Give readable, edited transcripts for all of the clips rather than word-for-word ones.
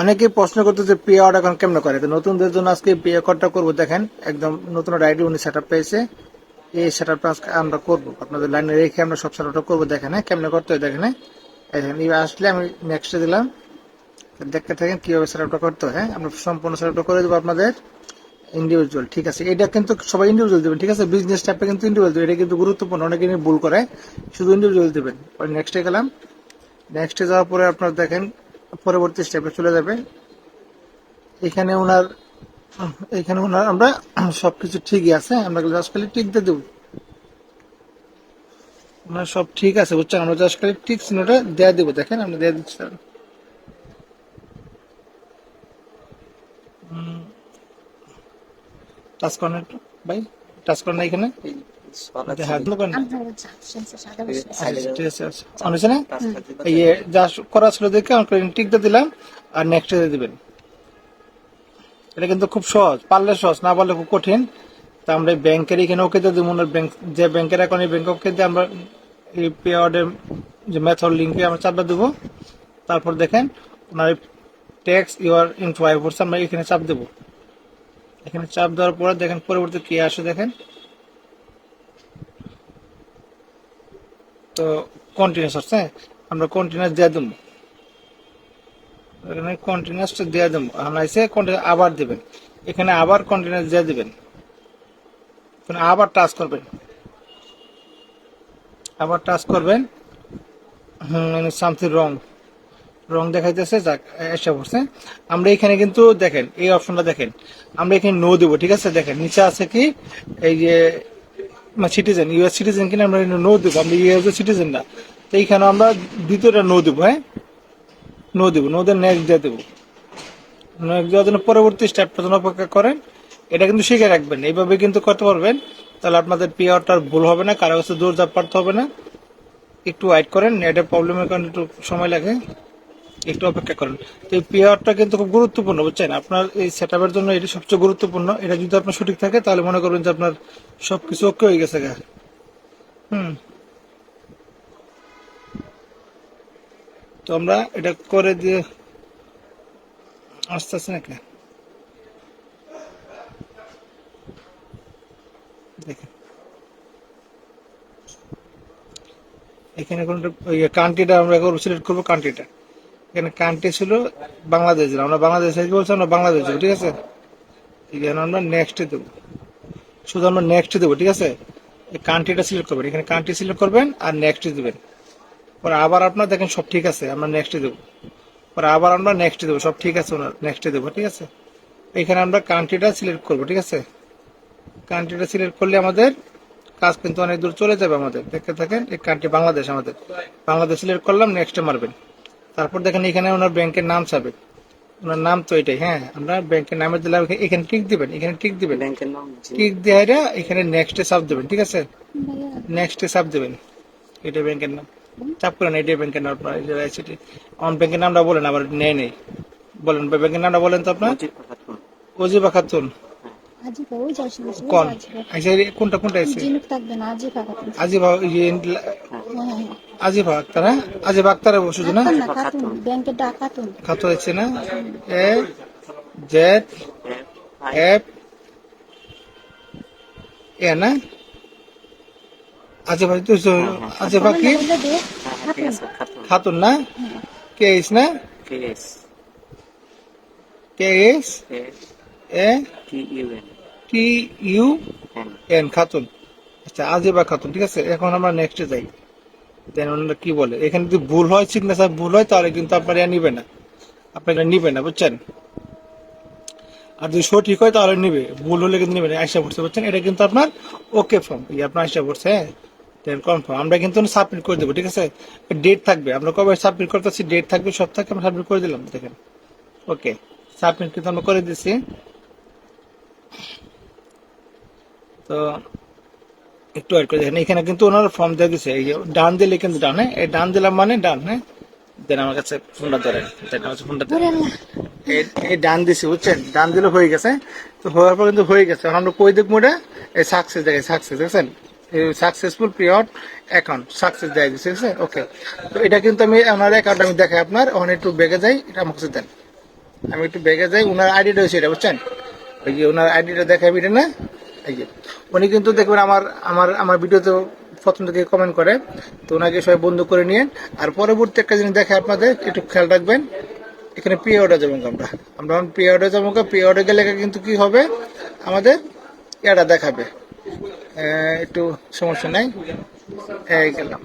অনেকেই প্রশ্ন করতে যে পে আউট এখন কেমন করে, তো নতুনদের জন্য আজকে পে আউটটা করবো। দেখেন একদম নতুন আইডি উনি সেট আপ পেয়েছে, এই সেট আপটা আজকে আমরা করবো, আপনাদের লাইনে রেখে আমরা সব সেট আপটা করবো। দেখেন হ্যাঁ কেমন করতে হয় দেখেন। দেখেন এই আসলে আমি নেক্সটে দিলাম, দেখতে থাকেন কিভাবে সেট আপটা করতে হয়। হ্যাঁ আমরা সম্পূর্ণ সেট আপটা করে দেবো আপনাদের ইন্ডিভিজুয়াল, ঠিক আছে। এটা কিন্তু সবাই ইন্ডিভিজুয়াল দেবেন, ঠিক আছে। বিজনেস টাইপটা কিন্তু ইন্ডিভিজুয়াল দেবেন, এটা কিন্তু গুরুত্বপূর্ণ, অনেকে ভুল করে, শুধু ইন্ডিভিজুয়াল দেবেন। নেক্সটে গেলাম, নেক্সটে যাওয়ার পরে আপনার দেখেন পরবর্তী স্টেপে চলে যাবে। এখানে ওনার এখানে ওনার আমরা সবকিছু ঠিকই আছে, আমরা জাস্ট খালি টিক দিয়ে দেবো। ওনার সব ঠিক আছে বুঝছেন, আমরা জাস্ট খালি টিক চিহ্নটা দেয়া দেবো। দেখেন আমরা দেয়া দিচ্ছি। টাচ করেন একটু ভাই, টাচ করেন না এখানে, হ্যাঁ করেন না। আচ্ছা, ঠিক আছে অনেছে না, ইয়ে যা করা ছিল দেখে আমরা টিক দিয়ে দিলাম, আর নেক্সট দিয়ে দিবেন। এটা কিন্তু খুব সহজ, পারলে সহজ, না পারলে খুব কঠিন। তা আমরা ব্যাংকের এখানে ওকে দিয়ে দেবো, ওনার ব্যাংক যে ব্যাংকের অ্যাকাউন্ট, এই ব্যাংক ওকে দিয়ে আমরা এই পে আউটের যে মেথড লিঙ্কে আমরা চাপটা দেবো। তারপর দেখেন ওনার ট্যাক্স ইউর ইনফো করছে, আমরা এখানে চাপ দেবো। এখানে চাপ দেওয়ার পরে দেখেন পরবর্তী কি আসে দেখেন, তো কন্টিনিউস হচ্ছে, আমরা কন্টিনিউস দিয়ে দেবো। এখানে কন্টিনিউসটা দিয়ে দেবো, আমরা এসে কন্টিনিউস আবার দেবেন, এখানে আবার কন্টিনিউস দিয়ে দেবেন, আবার টাচ করবেন, আবার টাচ করবেন। সামথিং রং রং দেখাইতেছে, যাক এসে পড়ছে। আমরা এখানে কিন্তু দেখেন এই অপশনটা দেখেন, আমরা এখানে নো দেবো, ঠিক আছে। দেখেন নিচে আছে কি এই যে সিটিজেন, ইউএস সিটিজেন কিনা আমরা নো দেবো, আমরা ইউএস সিটিজেন না, তো এইখানে আমরা দ্বিতীয়টা নো দেবো। হ্যাঁ নো দেবো, নো দিয়ে নেক্সট দিয়ে দেবো। নেক্সট দেওয়ার জন্য পরবর্তী স্টেপটা জন্য অপেক্ষা করেন। এটা কিন্তু শিখে রাখবেন, এইভাবে কিন্তু করতে পারবেন, তাহলে আপনাদের পে আউটটার ভুল হবে না, কারো কাছে দৌড় ঝাঁপ পারতে হবে না। একটু ওয়েট করেন, নেটের প্রবলেমের কারণে একটু সময় লাগে, একটু অপেক্ষা করেন। তো এই পে আউটটা কিন্তু খুব গুরুত্বপূর্ণ বুঝছেন, আপনার এই সেট আপের জন্য এটি সবচেয়ে গুরুত্বপূর্ণ। এটা যদি আপনার সঠিক থাকে তাহলে মনে করবেন যে আপনার সবকিছু ওকে হয়ে গেছে গা। হুম, তো আমরা এটা করে দিয়ে আস্তে আস্তে নাকি দেখেন এখানে কোন কান্ট্রিটা আমরা সিলেক্ট করবো, কান্ট্রিটা এখানে কান্ট্রি ছিল বাংলাদেশ, আমরা বাংলাদেশ বলছি, আমরা বাংলাদেশ দেবো, ঠিক আছে। এখানে আমরা নেক্সট দেবো, শুধু আমরা নেক্সট দেবো, ঠিক আছে। এই কান্ট্রিটা সিলেক্ট করবেন, এখানে কান্ট্রি সিলেক্ট করবেন আর নেক্সট দিবেন। পরে আবার আপনার দেখেন সব ঠিক আছে, আমরা নেক্সট দেবো। পরে আবার আমরা নেক্সট দেবো, সব ঠিক আছে, ওনার নেক্সট দেবো, ঠিক আছে। এখানে আমরা কান্ট্রিটা সিলেক্ট করবো, ঠিক আছে। কান্ট্রিটা সিলেক্ট করলে আমাদের কাজ কিন্তু অনেক দূর চলে যাবে আমাদের। দেখতে থাকেন এই কান্ট্রি বাংলাদেশ, আমাদের বাংলাদেশ সিলেক্ট করলাম, নেক্সটে মারবেন। তারপর দেখেন এখানে ওনার ব্যাংকের নাম চাবে, ওনার নাম তো এটাই। হ্যাঁ আমরা ব্যাংকের নামে দিলাম, এখানে টিক দিবেন, এখানে টিক দিবেন, টিক দিয়ে এখানে নেক্সটে চাপ দেবেন, ঠিক আছে। নেক্সটে চাপ দেবেন, এটা ব্যাংকের নাম চাপ করেন, এটাই ব্যাংকের নাম আপনার আমার ব্যাংকের নামটা বলেন, আবার নেই নেই বলেন, ব্যাংকের নামটা বলেন তো আপনার। অজিবা খাতুন কোন, আচ্ছা কোনটা কোনটা আছে, আজিবা আজিবা আক্তার, হ্যাঁ আজিবা আক্তার শুধু না, খাতুন আছে না, এ জেড এফ এ না, আজিবা তো আজিবা কি খাতুন না, কে এস না, K S A T U N Khatun. আচ্ছা আজিবা খাতুন, ঠিক আছে। এখন আমরা নেক্সটে যাই, দেন ওনারা কি বলে। এখানে যদি ভুল হয়, সিগনেচার ভুল হয়, তাহলে কিন্তু আপনার নিবে না, আপনাকে নিবে না বুঝছেন। আর যদি সঠিক হয় তাহলে নিবে, ভুল হলে কিন্তু নিবে না। আইসা পড়ছে বুঝছেন, এটা কিন্তু আপনার ওকে ফর্ম, আপনার আইসা পড়ছে, হ্যাঁ দেন কনফার্ম। আমরা কিন্তু সাবমিট করে দেবো, ঠিক আছে। ডেট থাকবে, আমরা কবে সাবমিট করতেছি, ডেট থাকবে, সব থাকে, আমরা সাবমিট করে দিলাম। দেখেন ওকে সাবমিট কিন্তু আমরা করে দিচ্ছি। তো একটু ওয়েট করে দেখেন, এখানে কিন্তু ওনার ফর্ম দিয়ে দিচ্ছে, এই যে ডান দিলে কিন্তু ডান, হ্যাঁ এই ডান দিলাম মানে ডান। হ্যাঁ দেন আমার কাছে ফোনটা ধরেন, দেন আমার ফোনটা ধরেন, এই ডান দিছি বুঝছেন, ডান দিলে হয়ে গেছে। তো হওয়ার পর কিন্তু হয়ে গেছে, এখন আমরা কই দেখবো এটা, এই সাকসেস দেখে, সাকসেস দেখছেন, সাকসেসফুল পিরিয়ড অ্যাকাউন্ট সাকসেস দেয় দিচ্ছে, ঠিক আছে। ওকে, তো এটা কিন্তু আমি আমার অ্যাকাউন্ট আমি দেখাই আপনার, ওখানে একটু বেগে যাই, এটা আমার কাছে দেন। আমি একটু ব্যাগে যাই, ওনার আইডিটা হয়েছে এটা বুঝছেন, ওই যে ওনার আইডিটা দেখাবি এটা না, এই যে উনি কিন্তু দেখবেন আমার আমার আমার ভিডিওতে প্রথম থেকে কমেন্ট করে, তো ওনাকে সবাই বন্ধু করে নিয়ে। আর পরবর্তী একটা জিনিস দেখে আপনাদের একটু খেয়াল রাখবেন, এখানে পে অর্ডার যাবো আমরা আমরা পে অর্ডার যাবো, পে অর্ডার গেলে কিন্তু কি হবে আমাদের এটা দেখাবে, একটু সমস্যা নাই, এই গেলাম।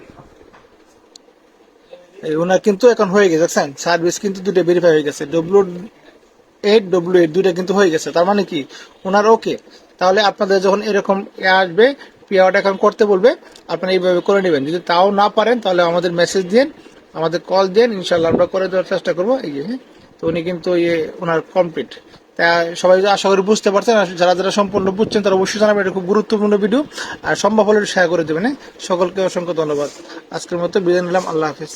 এই ওনার কিন্তু এখন হয়ে গেছে দেখছেন, সার্ভিস কিন্তু দুটো ভেরিফাই হয়ে গেছে, W8 দুইটা কিন্তু হয়ে গেছে, তার মানে কি ওনার ওকে। তাহলে আপনাদের যখন এরকম আসবে পে অর্ডার এখন করতে বলবে, আপনারা এইভাবে করে নেবেন। যদি তাও না পারেন তাহলে আমাদের মেসেজ দিন, আমাদের কল দেন, ইনশাল্লাহ আমরা করে দেওয়ার চেষ্টা করবো। এই যে তো উনি কিন্তু ওনার কমপ্লিট। তা সবাই আশা করি বুঝতে পারছেন, আর যারা যারা সম্পূর্ণ বুঝছেন তারা অবশ্যই জানাবেন, এটা খুব গুরুত্বপূর্ণ ভিডিও, আর সম্ভব হলে শেয়ার করে দেবেন। সকলকে অসংখ্য ধন্যবাদ। আজকের মতো বিদায় নিলাম, আল্লাহ হাফিজ।